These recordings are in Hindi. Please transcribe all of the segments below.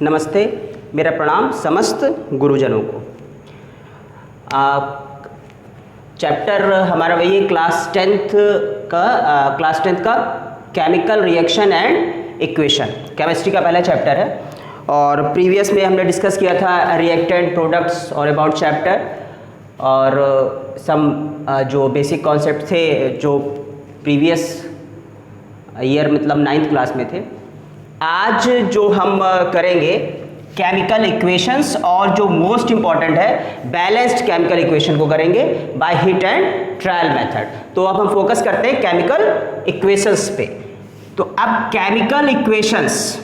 नमस्ते, मेरा प्रणाम समस्त गुरुजनों को। चैप्टर हमारा वही है क्लास टेंथ का chemical reaction and equation, chemistry का पहला चैप्टर है। और प्रीवियस में हमने डिस्कस किया था रिएक्टेंट प्रोडक्ट्स और अबाउट चैप्टर, और सम जो बेसिक कॉन्सेप्ट थे जो प्रीवियस ईयर मतलब 9th क्लास में थे। आज जो हम करेंगे केमिकल इक्वेशंस, और जो मोस्ट इंपॉर्टेंट है बैलेंस्ड केमिकल इक्वेशन को करेंगे by hit and trial method. तो अब हम फोकस करते हैं केमिकल इक्वेशंस पे। तो अब केमिकल इक्वेशंस,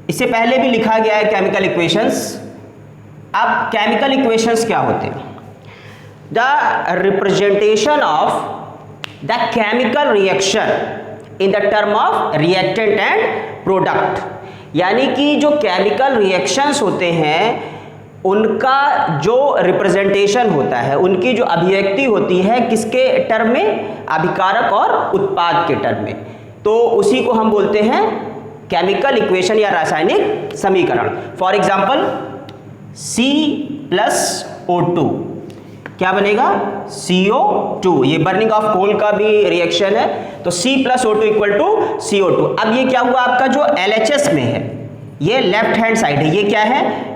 इससे पहले भी लिखा गया है केमिकल इक्वेशंस। अब केमिकल इक्वेशंस क्या होते हैं? The representation of the chemical reaction in the term of reactant and product, यानी कि जो केमिकल रिएक्शंस होते हैं उनका जो रिप्रेजेंटेशन होता है, उनकी जो अभिव्यक्ति होती है किसके टर्म में? अभिकारक और उत्पाद के टर्म में। तो उसी को हम बोलते हैं केमिकल इक्वेशन या रासायनिक समीकरण। फॉर एग्जाम्पल C+O2 क्या बनेगा? CO2। ये बर्निंग ऑफ कोल का भी रिएक्शन है, तो C+O2 इक्वल टू CO2। अब ये क्या हुआ आपका जो LHS में है, ये लेफ्ट हैंड साइड है, ये क्या है?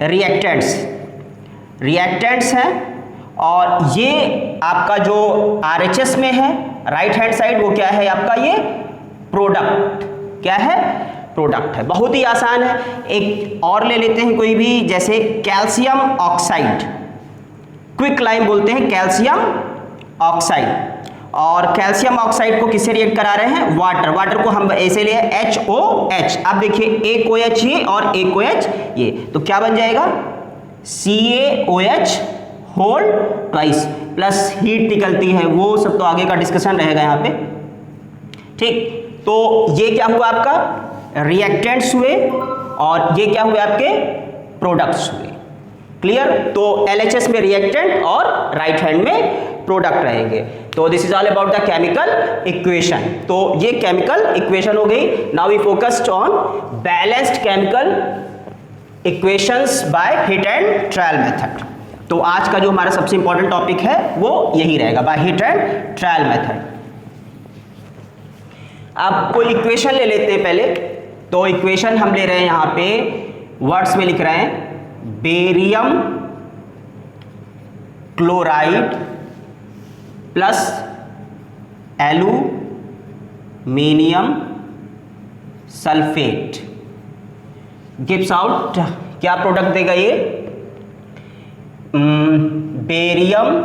रिएक्टेंट्स हैं। और ये आपका जो RHS में है राइट हैंड साइड, वो क्या है आपका? ये प्रोडक्ट। क्या है? प्रोडक्ट है। बहुत ही आसान है। एक और ले लेते हैं कोई भी, जैसे कैल्शियम ऑक्साइड, क्विक लाइम बोलते हैं कैल्शियम ऑक्साइड। और कैल्शियम ऑक्साइड को किससे रिएक्ट करा रहे हैं? वाटर। वाटर को हम ऐसे लिए HOH। अब देखिए एक OH ये और एक OH ये, तो क्या बन जाएगा? CaOH whole twice, plus heat निकलती है, वो सब तो आगे का डिस्कशन रहेगा यहाँ पे। ठीक, तो ये क्या हुआ आपका? रिएक्टेंट्स हुए, और ये क्या हुए आपके? प्रोडक्ट्स हुए। क्लियर? तो LHS में रिएक्टेंट और राइट हैंड में प्रोडक्ट रहेंगे। तो this is all about the chemical equation. तो ये केमिकल इक्वेशन हो गई। Now we focused on balanced chemical equations by hit and trial method. तो आज का जो हमारा सबसे इंपॉर्टेंट टॉपिक है वो यही रहेगा, by hit and trial method. अब कोई इक्वेशन ले लेते हैं पहले। तो इक्वेशन हम ले रहे हैं, यहाँ पे वर्ड्स में लिख रहे हैं barium chloride plus aluminium sulphate gives out, क्या प्रोडक्ट देगा ये? Barium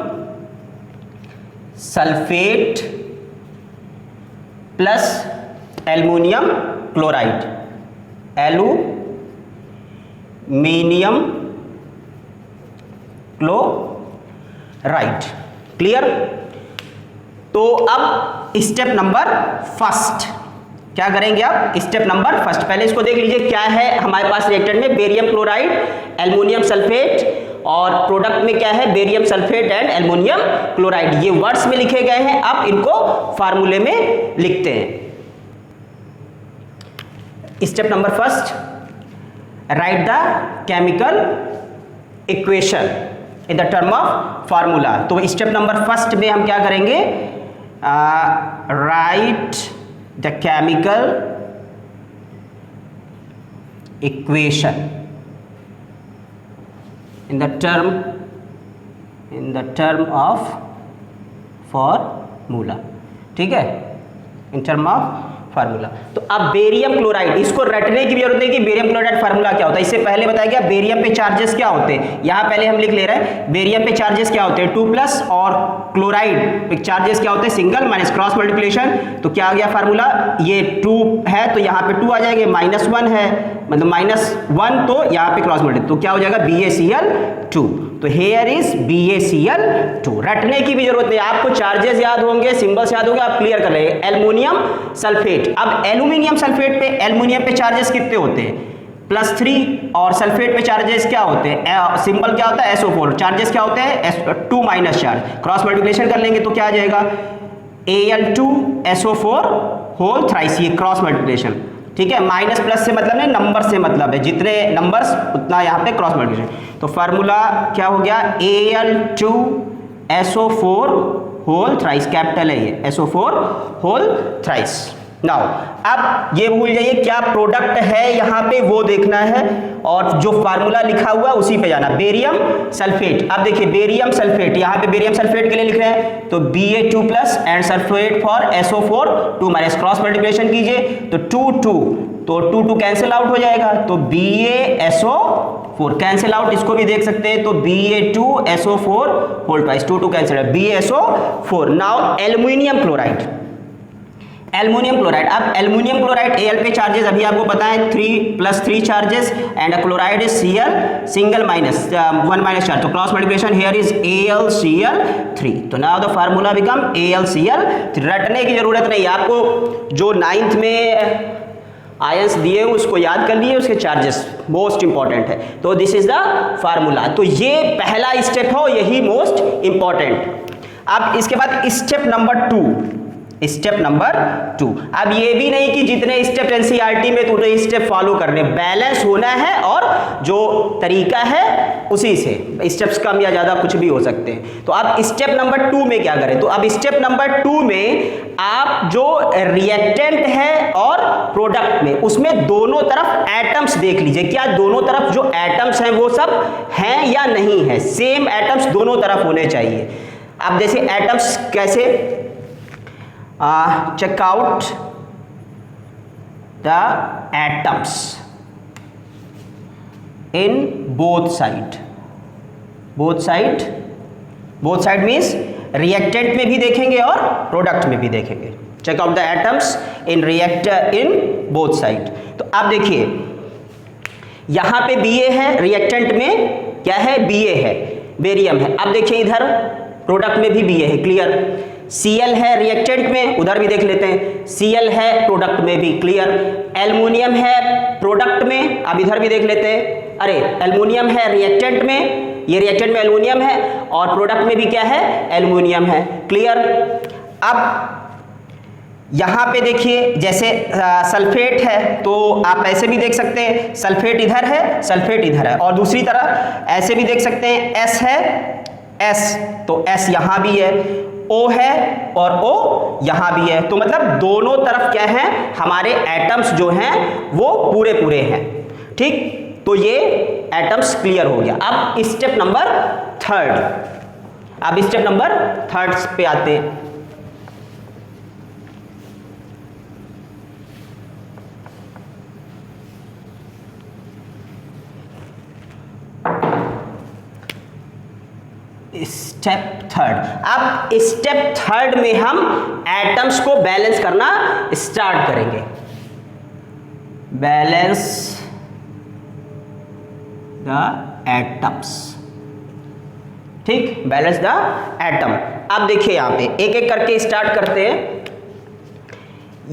sulphate plus aluminium chloride, aluminium chloride. Clear? तो अब स्टेप नंबर फर्स्ट क्या करेंगे? आप स्टेप नंबर फर्स्ट पहले इसको देख लीजिए, क्या है हमारे पास रिएक्टेंट में? बेरियम क्लोराइड, एल्युमिनियम सल्फेट, और प्रोडक्ट में क्या है? Barium sulphate and aluminium chloride. ये वर्ड्स में लिखे गए हैं, अब इनको फार्मूले में लिखते हैं। Step number first, right the chemical equation in the term of formula. तो स्टेप नंबर फर्स्ट में हम क्या करेंगे? Right the chemical equation in the term of formula. ठीक है, इन टर्म ऑफ फार्मूला। तो अब बेरियम क्लोराइड, इसको रटने की भी जरूरत नहीं कि बेरियम क्लोराइड फार्मूला क्या होता है। इससे पहले बताया गया बेरियम पे चार्जेस क्या होते हैं। यहाँ पहले हम लिख ले रहे हैं बेरियम पे चार्जेस क्या होते हैं? 2+, और क्लोराइड पे चार्जेस क्या होते हैं? Single minus cross multiplication. तो क्या आ गया फार्मूला? ये 2 है तो यहाँ पे 2 आ जाएगा, -1 है मतलब -1, तो यहाँ पे क्रॉस मल्टीप्लिकेशन, तो क्या हो जाएगा? BaCl2। तो हेयर इज BaCl2। रटने की भी जरूरत नहीं, आपको चार्जेस याद होंगे, सिंबल्स याद होंगे, आप क्लियर कर लेंगे। एल्युमिनियम सल्फेट, अब एल्युमिनियम सल्फेट पे, एल्युमिनियम पे चार्जेस कितने होते हैं? +3, और सल्फेट पे चार्जेस क्या होते हैं? सिंबल क्या होता है? SO4। चार्जेस क्या होते हैं? 2 माइनस चार्ज। क्रॉस मल्टीप्लिकेशन कर लेंगे तो क्या आ जाएगा? Al2SO4 होल थ्राइस, ये क्रॉस मल्टीप्लिकेशन। ठीक है, माइनस प्लस से मतलब नहीं, नंबर से मतलब है, जितने नंबर्स उतना यहाँ पे क्रॉस मल्टीप्लिकेशन। तो फार्मूला क्या हो गया, Al2SO4 होल थ्राइस, कैपिटल है ये, SO4 होल थ्राइस। नाउ अब ये भूल जाइए क्या प्रोडक्ट है यहाँ पे वो देखना है, और जो फार्मूला लिखा हुआ उसी पे जाना, बेरियम सल्फेट। अब देखिए बेरियम सल्फेट, यहाँ पे बेरियम सल्फेट के लिए लिख रहे हैं तो Ba2+ and sulphate for SO4 2 minus cross multiplication कीजिए तो 2 2, तो 2 2 कैंसिल आउट हो जाएगा, तो BaSO4 कैंसिल आउट, इसको भी देख सकते हैं, तो Ba2SO4 whole twice, 2 2 cancel, BaSO4। Now aluminium chloride, aluminium chloride, अब एल्युमिनियम क्लोराइड Al पे चार्जेस अभी आपको पता है 3+3 charges and chloride is Cl single minus 1 minus charge, तो cross multiplication here is AlCl3, तो now the formula become AlCl3। रटने की जरूरत नहीं, आपको जो 9th में आयंस दिए उसको याद कर लिए, उसके चार्जेस मोस्ट इंपॉर्टेंट है, तो दिस इज द फार्मूला। तो ये पहला स्टेप हो, यही मोस्ट इंपॉर्टेंट। अब इसके बाद स्टेप नंबर 2, स्टेप नंबर 2, अब ये भी नहीं कि जितने स्टेप एनसीईआरटी में तो उतने स्टेप फॉलो करने, बैलेंस होना है और जो तरीका है उसी से, स्टेप्स कम या ज्यादा कुछ भी हो सकते हैं। तो अब स्टेप नंबर 2 में क्या करें, तो अब स्टेप नंबर 2 में आप जो रिएक्टेंट है और प्रोडक्ट में, उसमें दोनों तरफ एटम्स देख लीजिए, क्या दोनों तरफ जो एटम्स हैं वो सब हैं या नहीं है, सेम एटम्स दोनों तरफ होने चाहिए। अब जैसे एटम्स कैसे, check out the atoms in both side, both side means reactant में भी देखेंगे और प्रोडक्ट में भी देखेंगे। check out the atoms in reactor in both side। तो आप देखिए यहाँ पे Ba है, रिएक्टेंट में क्या है, Ba है, बेरियम है। अब देखिए इधर प्रोडक्ट में भी Ba है, क्लियर। Cl है रिएक्टेंट में, उधर भी देख लेते हैं, Cl है प्रोडक्ट में भी, क्लियर। एल्युमिनियम है प्रोडक्ट में, अब इधर भी देख लेते हैं, अरे एल्युमिनियम है रिएक्टेंट में, ये रिएक्टेंट में एल्युमिनियम है और प्रोडक्ट में भी क्या है, एल्युमिनियम है, क्लियर। अब यहाँ पे देखिए जैसे सल्फेट है तो आप ऐसे भी देख सकते हैं, सल्फेट इधर है, सल्फेट इधर है, और दूसरी तरह ऐसे भी देख सकते हैं, S है, S तो S यहाँ भी है, O है और O यहाँ भी है, तो मतलब दोनों तरफ क्या है, हमारे एटम्स जो हैं वो पूरे पूरे हैं, ठीक। तो ये एटम्स क्लियर हो गया। अब स्टेप नंबर 3, अब स्टेप नंबर 3 पे आते हैं। स्टेप 3, अब स्टेप 3 में हम एटम्स को बैलेंस करना स्टार्ट करेंगे, बैलेंस द एटम्स, ठीक, बैलेंस द एटम। अब देखिए यहाँ पे एक एक करके स्टार्ट करते हैं।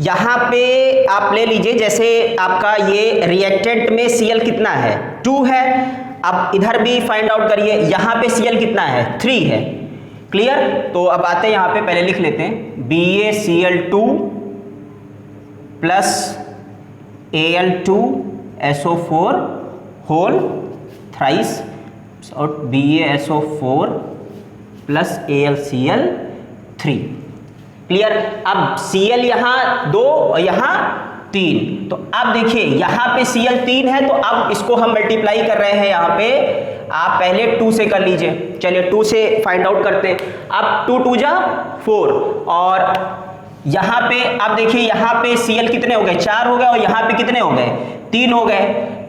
यहाँ पे आप ले लीजिए, जैसे आपका ये रिएक्टेंट में Cl कितना है, 2 है। अब इधर भी फाइंड आउट करिए, यहाँ पे Cl कितना है, 3 है, क्लियर। तो अब आते हैं यहाँ पे, पहले लिख लेते हैं BaCl2 plus Al2SO4 whole thrice और BaSO4 प्लस AlCl3, क्लियर। अब Cl यहाँ 2 और यहाँ 3, तो अब देखिए यहाँ पे Cl3 है, तो अब इसको हम मल्टीप्लाई कर रहे हैं, यहाँ पे आप पहले 2 से कर लीजिए, चलिए 2 से फाइंड आउट करते हैं। अब 2 2 जा 4, और यहाँ पे अब देखिए यहाँ पे Cl कितने हो गए, 4 हो गए, और यहाँ पे कितने हो गए, 3 हो गए,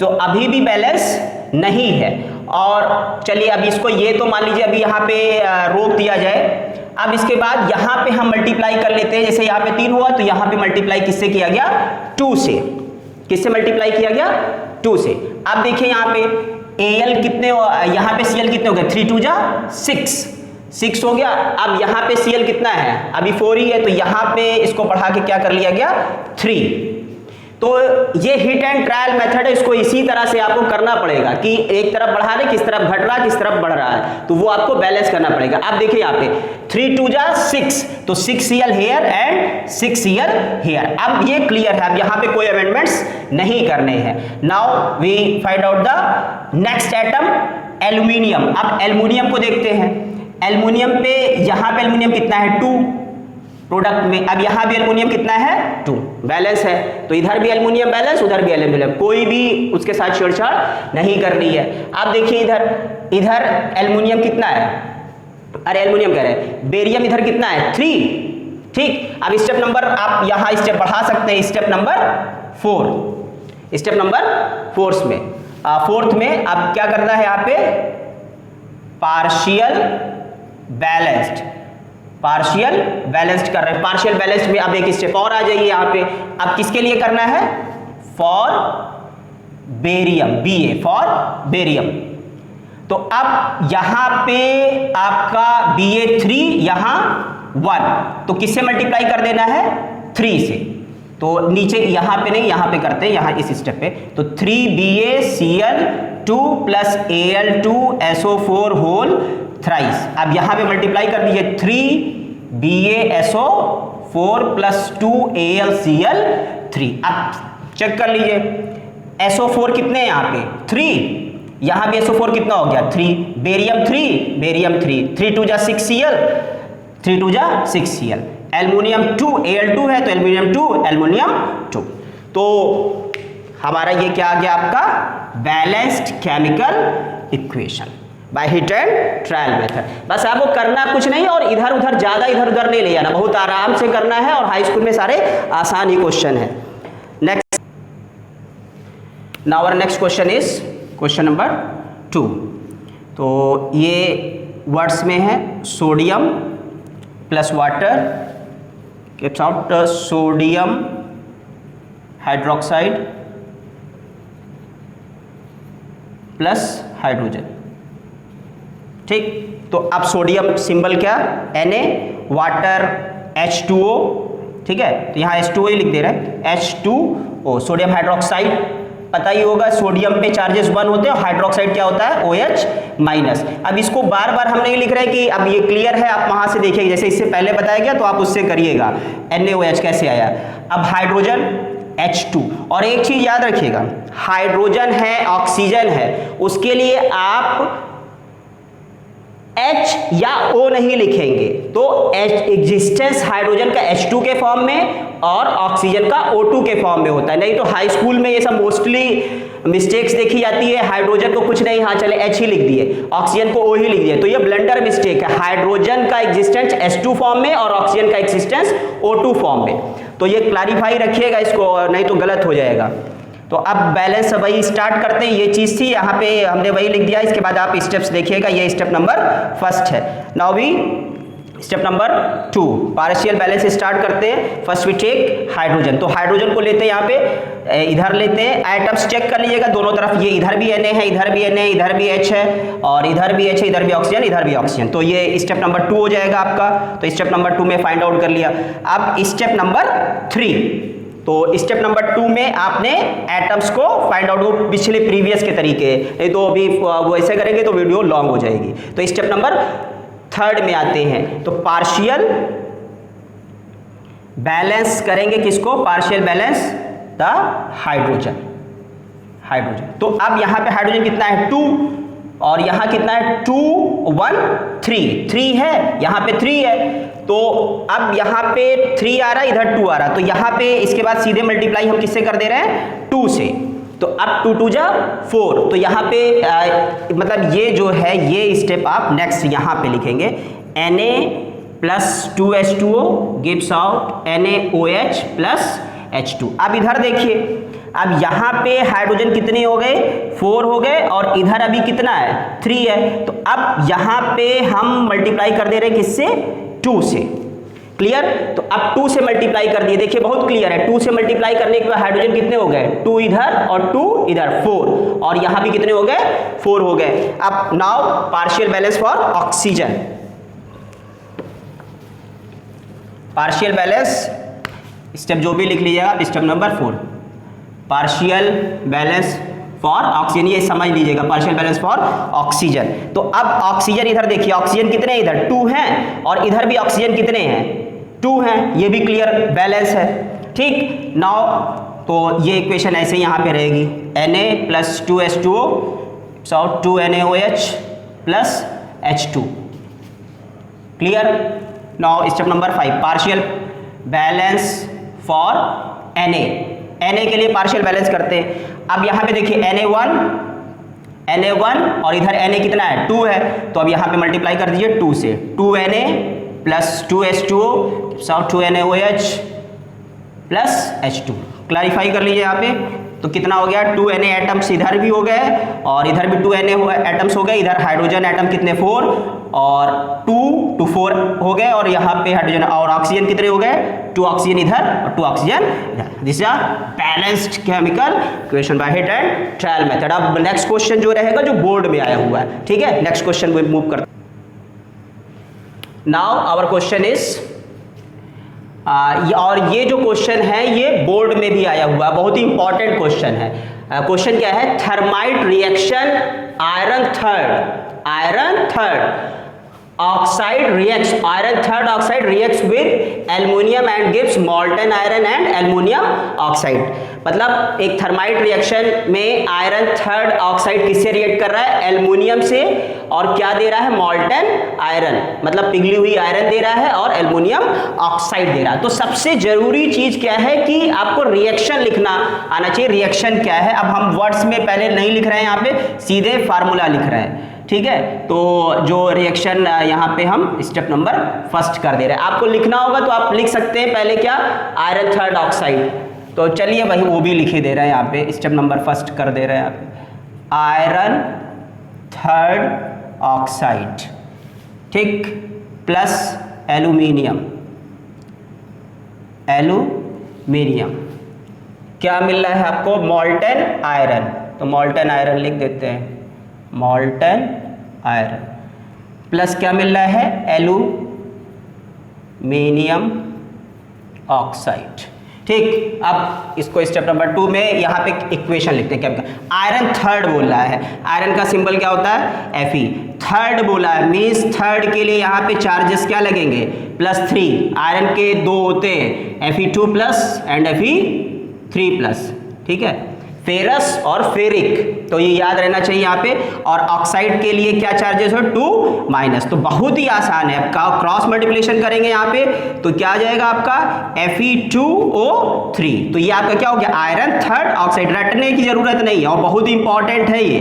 तो अभी भी बैलेंस नहीं है। और चलिए अब इसको ये तो मान लीजिए अभी यहाँ पे रोक दिया जाए। अब इसके बाद यहाँ पे हम मल्टीप्लाई कर लेते हैं, जैसे यहाँ पे 3 हुआ तो यहाँ पे मल्टीप्लाई किससे किया गया, 2 से, किससे मल्टीप्लाई किया गया, 2 से। अब देखिए यहाँ पे Al कितने, यहाँ पे Cl कितने हो गए, 3 2 जा 6 हो गया। अब यहाँ पे Cl कितना है, अभी 4 ही है, तो यहाँ पे इसको बढ़ा के क्या कर लिया गया, 3। तो ये हिट एंड ट्रायल मेथड है, इसको इसी तरह से आपको करना पड़ेगा कि एक तरफ बढ़ा रहे, किस तरफ घट रहा, किस तरफ बढ़ रहा है, तो वो आपको बैलेंस करना पड़ेगा। आप देखिए यहाँ पे 3 2 जा 6, तो 6 Cl here and 6 Cl here. अब ये क्लियर है, अब यहाँ पे कोई अमेंडमेंट्स नहीं करने हैं। Now we find out the next atom aluminium. अब एल्यूमिनियम को देखते हैं। एल्यूमिनियम पे यहाँ पे एल्यूमिनियम कितना है 2 प्रोडक्ट में, अब यहाँ भी एल्युमिनियम कितना है 2, बैलेंस है, तो इधर भी एल्युमिनियम बैलेंस, उधर भी एल्युमिनियम, कोई भी उसके साथ छेड़छाड़ नहीं करनी है। आप देखिए इधर एल्युमिनियम कितना है, अरे एल्युमिनियम कह रहे हैं, बेरियम इधर कितना है 3, ठीक। अब स्टेप नंबर आप यहाँ स्टेप बढ़ा सकते हैं, स्टेप नंबर 4, स्टेप नंबर 4 में फोर्थ में अब क्या करना है, यहाँ पे पार्शियल बैलेंस्ड कर रहे हैं। पार्शियल बैलेंस्ड में अब एक स्टेप और आ जाइए यहाँ पे, अब किसके लिए करना है, for barium, Ba for barium. तो अब यहाँ पे आपका Ba3 यहाँ 1, तो किससे मल्टीप्लाई कर देना है 3 से, तो नीचे यहाँ पे नहीं, यहाँ पे करते हैं, यहाँ इस स्टेप पे, तो 3BaCl2 plus Al2SO4 whole thrice. अब यहाँ पे मल्टीप्लाई कर दीजिए 3BaSO4 प्लस 2AlCl3। अब चेक कर लीजिए SO4 कितने हैं यहाँ पे 3, यहाँ भी SO4 कितना हो गया 3, बेरियम 3, 3 2 जा 6Cl, 3 2 जा 6Cl, एल्युमिनियम 2 Al2 है तो एल्युमिनियम 2 एल्युमिनियम 2। तो हमारा ये क्या आ गया आपका balanced chemical equation by hit and trial method. बस आपको करना कुछ नहीं और इधर उधर ज्यादा इधर उधर नहीं ले जाना, बहुत आराम से करना है और हाई स्कूल में सारे आसान ही क्वेश्चन है। Next, now our next question is question number 2। तो ये वर्ड्स में है sodium plus water gives out sodium hydroxide plus hydrogen, ठीक। तो अब सोडियम सिंबल क्या Na, वाटर H2O, ठीक है, तो यहाँ H2O ही लिख दे रहे हैं, H2O। सोडियम हाइड्रोक्साइड पता ही होगा, सोडियम पे चार्जेस 1 होते हैं, हाइड्रोक्साइड क्या होता है OH माइनस। अब इसको बार बार हम नहीं लिख रहे कि अब ये क्लियर है, आप वहां से देखिएगा, जैसे इससे पहले बताया गया तो आप उससे करिएगा NaOH कैसे आया। अब हाइड्रोजन H2, और एक चीज याद रखिएगा, हाइड्रोजन है ऑक्सीजन है, उसके लिए आप H या O नहीं लिखेंगे, तो एग्जिस्टेंस हाइड्रोजन का H2 के फॉर्म में और ऑक्सीजन का O2 के फॉर्म में होता है। नहीं तो हाई स्कूल में ये सब मोस्टली मिस्टेक्स देखी जाती है, हाइड्रोजन को कुछ नहीं, हाँ चले H ही लिख दिए, ऑक्सीजन को O ही लिख दिए, तो ये ब्लंडर मिस्टेक है। हाइड्रोजन का एग्जिस्टेंस H2 फॉर्म में और ऑक्सीजन का एग्जिस्टेंस O2 फॉर्म में, तो ये क्लैरिफाई रखिएगा इसको, नहीं तो गलत हो जाएगा। तो अब बैलेंस वही स्टार्ट करते हैं, ये चीज थी, यहाँ पे हमने वही लिख दिया, इसके बाद आप स्टेप्स देखिएगा, ये स्टेप नंबर 1 है। Now we step number 2 partial balance start करते हैं। फर्स्ट वी टेक हाइड्रोजन, तो हाइड्रोजन को लेते हैं, यहाँ पे इधर लेते हैं, एटम्स चेक कर लीजिएगा दोनों तरफ, ये इधर भी Na है, इधर भी Na, इधर भी H है, और इधर भी H है, इधर भी ऑक्सीजन, इधर भी ऑक्सीजन, तो ये स्टेप नंबर 2 हो जाएगा आपका। तो स्टेप नंबर 2 में फाइंड आउट कर लिया। अब स्टेप नंबर 3, तो स्टेप नंबर 2 में आपने एटम्स को फाइंड आउट, पिछले प्रीवियस के तरीके, नहीं तो अभी वो ऐसे करेंगे तो वीडियो लॉन्ग हो जाएगी। तो स्टेप नंबर 3 में आते हैं, तो पार्शियल बैलेंस करेंगे, किसको, पार्शियल बैलेंस द हाइड्रोजन। तो अब यहाँ पे हाइड्रोजन कितना है 2, और यहाँ कितना है 2 1 3 है, यहाँ पे 3 है, तो अब यहाँ पे 3 आ रहा है, इधर 2 आ रहा है, तो यहाँ पे इसके बाद सीधे मल्टीप्लाई हम किससे कर दे रहे हैं 2 से, तो अब 2 2 जा 4, तो यहाँ पे मतलब ये जो है ये स्टेप आप नेक्स्ट यहाँ पे लिखेंगे, Na plus 2H2O gives out NaOH plus H2। अब इधर देखिए, अब यहाँ पे हाइड्रोजन कितने हो गए 4 हो गए, और इधर अभी कितना है 3 है, तो अब यहाँ पे हम मल्टीप्लाई कर दे रहे हैं किससे 2 से, क्लियर। तो अब 2 से मल्टीप्लाई कर दिए, देखिए बहुत क्लियर है, 2 से मल्टीप्लाई करने के बाद हाइड्रोजन कितने हो गए 2 इधर और 2 इधर 4, और यहाँ भी कितने हो गए 4 हो गए। अब now partial balance for oxygen, partial balance step जो भी लिख लीजिएगा आप, step number 4 partial balance for oxygen, ये समझ लीजिएगा, पार्शियल बैलेंस फॉर ऑक्सीजन। तो अब ऑक्सीजन इधर देखिए, ऑक्सीजन कितने हैं इधर 2 हैं, और इधर भी ऑक्सीजन कितने हैं 2 हैं, ये भी क्लियर बैलेंस है। ठीक, नाउ तो ये इक्वेशन ऐसे यहाँ पे रहेगी, Na plus 2H2O so 2NaOH plus H2। Clear. Now step number 5, partial balance for Na के लिए पार्शियल बैलेंस करते हैं। अब यहाँ पे देखिए Na1 और इधर Na कितना है 2 है, तो अब यहाँ पे मल्टीप्लाई कर दीजिए 2 से, 2Na प्लस 2H2O सो 2NaOH प्लस H2। क्लैरिफाई कर लीजिए यहाँ पे, तो कितना हो गया 2Na एटम्स इधर भी हो गए और इधर भी 2Na एटम्स हो गए, इधर हाइड्रोजन एटम कितने 4 और 2 to 4 हो गए, और यहाँ पे हाइड्रोजन और ऑक्सीजन कितने हो गए 2 ऑक्सीजन इधर और 2 ऑक्सीजन इधर। This is a balanced chemical equation by hit and trial method. अब नेक्स्ट क्वेश्चन जो रहेगा जो बोर्ड में आया हुआ है, ठीक है, नेक्स्ट क्वेश्चन को मूव करते हैं। नाउ आवर क्वेश्चन इज और ये जो क्वेश्चन है ये बोर्ड में भी आया हुआ है, बहुत ही इंपॉर्टेंट क्वेश्चन है। क्वेश्चन क्या है, thermite reaction iron third oxide reacts with aluminium and gives मॉल्टन iron and aluminium oxide. मतलब एक थर्माइट रिएक्शन में आयरन थर्ड ऑक्साइड किससे रिएक्ट कर रहा है, एल्युमिनियम से, और क्या दे रहा है मॉल्टन आयरन, मतलब पिघली हुई आयरन दे रहा है और एल्युमिनियम ऑक्साइड दे रहा है। तो सबसे जरूरी चीज क्या है कि आपको रिएक्शन लिखना आना चाहिए, रिएक्शन क्या है। अब हम वर्ड्स में पहले नहीं लिख रहे हैं, यहाँ पे सीधे फार्मूला लिख रहे हैं, ठीक है। तो जो रिएक्शन यहाँ पे हम स्टेप नंबर फर्स्ट कर दे रहे हैं, आपको लिखना होगा तो आप लिख सकते हैं पहले क्या, आयरन थर्ड ऑक्साइड। तो चलिए भाई वो भी लिखे दे रहे हैं यहाँ पे, स्टेप नंबर फर्स्ट कर दे रहे हैं यहाँ पे, आयरन थर्ड ऑक्साइड, ठीक, प्लस एल्यूमिनियम क्या मिल रहा है आपको, मॉल्टन आयरन। तो मॉल्टन आयरन लिख देते हैं, मॉल्टन आयरन प्लस क्या मिल रहा है, एल्यूमिनियम ऑक्साइड। ठीक, अब इसको स्टेप नंबर 2 में यहाँ पे इक्वेशन लिखते हैं, क्या आयरन थर्ड बोल रहा है, आयरन का सिंबल क्या होता है Fe, थर्ड बोला है मीन्स थर्ड के लिए यहाँ पे चार्जेस क्या लगेंगे +3, आयरन के 2 होते हैं Fe2 plus and Fe3 plus, ठीक है, फेरस और फेरिक, तो ये याद रहना चाहिए यहाँ पे। और ऑक्साइड के लिए क्या चार्जेस हो 2 माइनस, तो बहुत ही आसान है, क्रॉस मल्टीप्लिकेशन करेंगे यहाँ पे तो क्या आ जाएगा आपका Fe2O3। तो ये आपका क्या हो गया, आयरन थर्ड ऑक्साइड, रटने की जरूरत नहीं है और बहुत ही इंपॉर्टेंट है ये।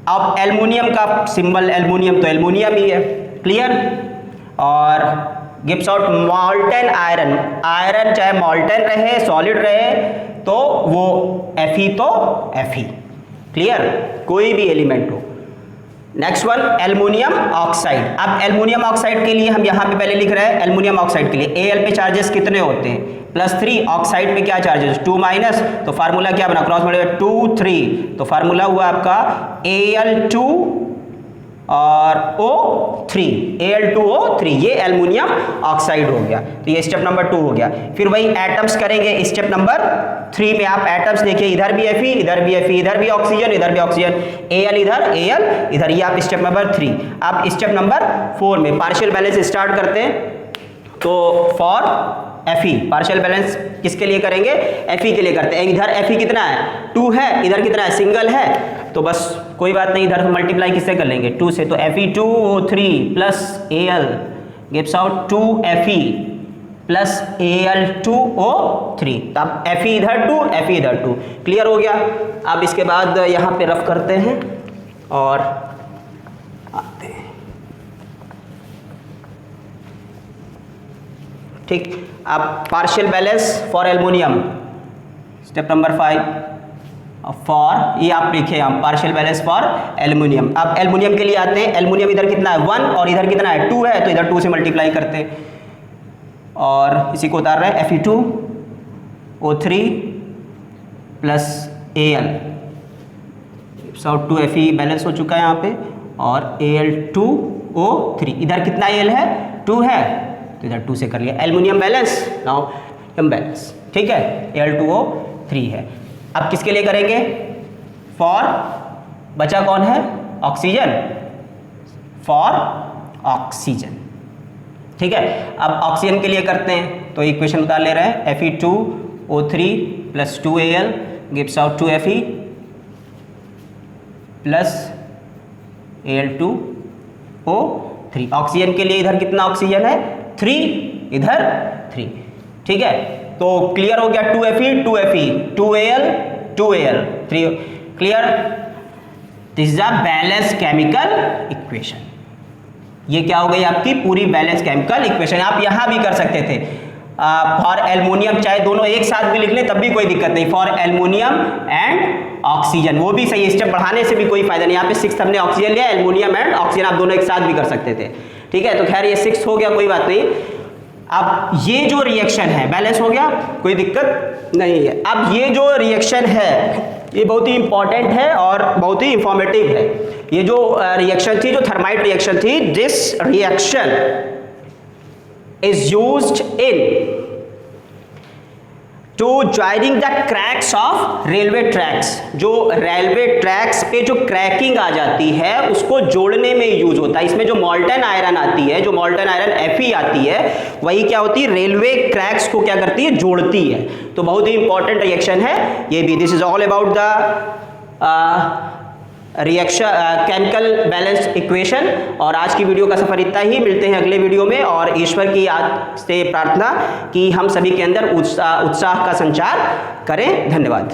अब एल्युमिनियम का सिंबल एल्युमिनियम, तो एल्युमिनियम ही है, क्लियर। और गिव्स आउट मॉल्टन आयरन, आयरन चाहे मॉल्टन रहे सॉलिड रहे तो वो Fe तो Fe, क्लियर, कोई भी एलिमेंट हो। Next one aluminium oxide. अब एल्युमिनियम ऑक्साइड के लिए हम यहाँ पे पहले लिख रहे हैं, एल्युमिनियम ऑक्साइड के लिए Al पे चार्जेस कितने होते हैं +3, ऑक्साइड पे क्या चार्जेस 2 माइनस, तो फार्मूला क्या बना, क्रॉस मल्टीप्लाई 2 3, तो फार्मूला हुआ आपका Al2 और O3, Al2O3, ये एल्युमिनियम ऑक्साइड हो गया। तो ये स्टेप नंबर 2 हो गया। फिर वही एटम्स करेंगे स्टेप नंबर 3 में। आप एटम्स देखिए, इधर भी Fe, इधर भी Fe, इधर भी ऑक्सीजन, इधर भी ऑक्सीजन, Al इधर, Al इधर, ये आप स्टेप नंबर 3। अब स्टेप नंबर 4 में पार्शियल बैलेंस स्टार्ट करते हैं। तो फॉर Fe पार्शियल बैलेंस किसके लिए करेंगे, Fe के लिए करते हैं। इधर Fe कितना है 2 है, इधर कितना है सिंगल है, तो बस कोई बात नहीं, इधर मल्टीप्लाई किससे कर लेंगे 2 से, तो Fe2O3 plus Al gives out 2Fe plus Al2O3। अब Fe इधर 2, Fe इधर 2, क्लियर हो गया। अब इसके बाद यहाँ पे रफ करते हैं और आते हैं, ठीक। अब partial balance for aluminium step number 5 for, ये आप लिखे हम पार्शियल बैलेंस फॉर एल्युमिनियम। अब एल्युमिनियम के लिए आते हैं, एल्युमिनियम इधर कितना है 1 और इधर कितना है 2 है, तो इधर 2 से मल्टीप्लाई करते हैं और इसी को उतार रहे हैं Fe2O3 प्लस Al, सो 2Fe बैलेंस हो चुका है यहाँ पे, और Al2O3, इधर कितना Al है 2 है, तो इधर 2 से कर लिया aluminium balance, now M balance, ठीक है, Al2O 3 है। अब किसके लिए करेंगे? फॉर बचा कौन है? Oxygen, for oxygen. ठीक है, अब ऑक्सीजन के लिए करते हैं तो इक्वेशन उतार ले रहे हैं Fe2O3 + 2Al gives out 2Fe + Al2O3। Oxygen के लिए इधर कितना ऑक्सीजन है? 3, इधर 3। ठीक है, तो क्लियर हो गया 2Fe 2Fe 2Al 2Al 3। Clear? This is a balance chemical equation. ये क्या हो गई आपकी पूरी बैलेंस केमिकल इक्वेशन। आप यहां भी कर सकते थे फॉर एल्युमिनियम, चाहे दोनों एक साथ भी लिख लें तब भी कोई दिक्कत नहीं। फॉर एल्युमिनियम एंड ऑक्सीजन, वो भी सही। स्टेप बढ़ाने से भी कोई फायदा नहीं। यहाँ पे 6 हमने ऑक्सीजन लिया, एल्युमिनियम एंड ऑक्सीजन आप दोनों एक साथ भी कर सकते थे। ठीक है, तो खैर ये 6 हो गया, कोई बात नहीं। अब ये जो रिएक्शन है बैलेंस हो गया, कोई दिक्कत नहीं है। अब ये जो रिएक्शन है ये बहुत ही इंपॉर्टेंट है और बहुत ही इंफॉर्मेटिव है। ये जो रिएक्शन थी, जो थर्माइट रिएक्शन थी, this reaction is used in to joining the cracks of railway tracks. जो रेलवे ट्रैक्स पे जो क्रैकिंग आ जाती है उसको जोड़ने में यूज होता है। इसमें जो मॉल्टन आयरन आती है, जो मॉल्टन आयरन Fe आती है, वही क्या होती है? रेलवे क्रैक्स को क्या करती है? जोड़ती है। तो बहुत ही इंपॉर्टेंट रिएक्शन है ये भी। This is all about the reaction chemical balance equation. और आज की वीडियो का सफर इतना ही। मिलते हैं अगले वीडियो में, और ईश्वर की याद से प्रार्थना कि हम सभी के अंदर उत्साह का संचार करें। धन्यवाद।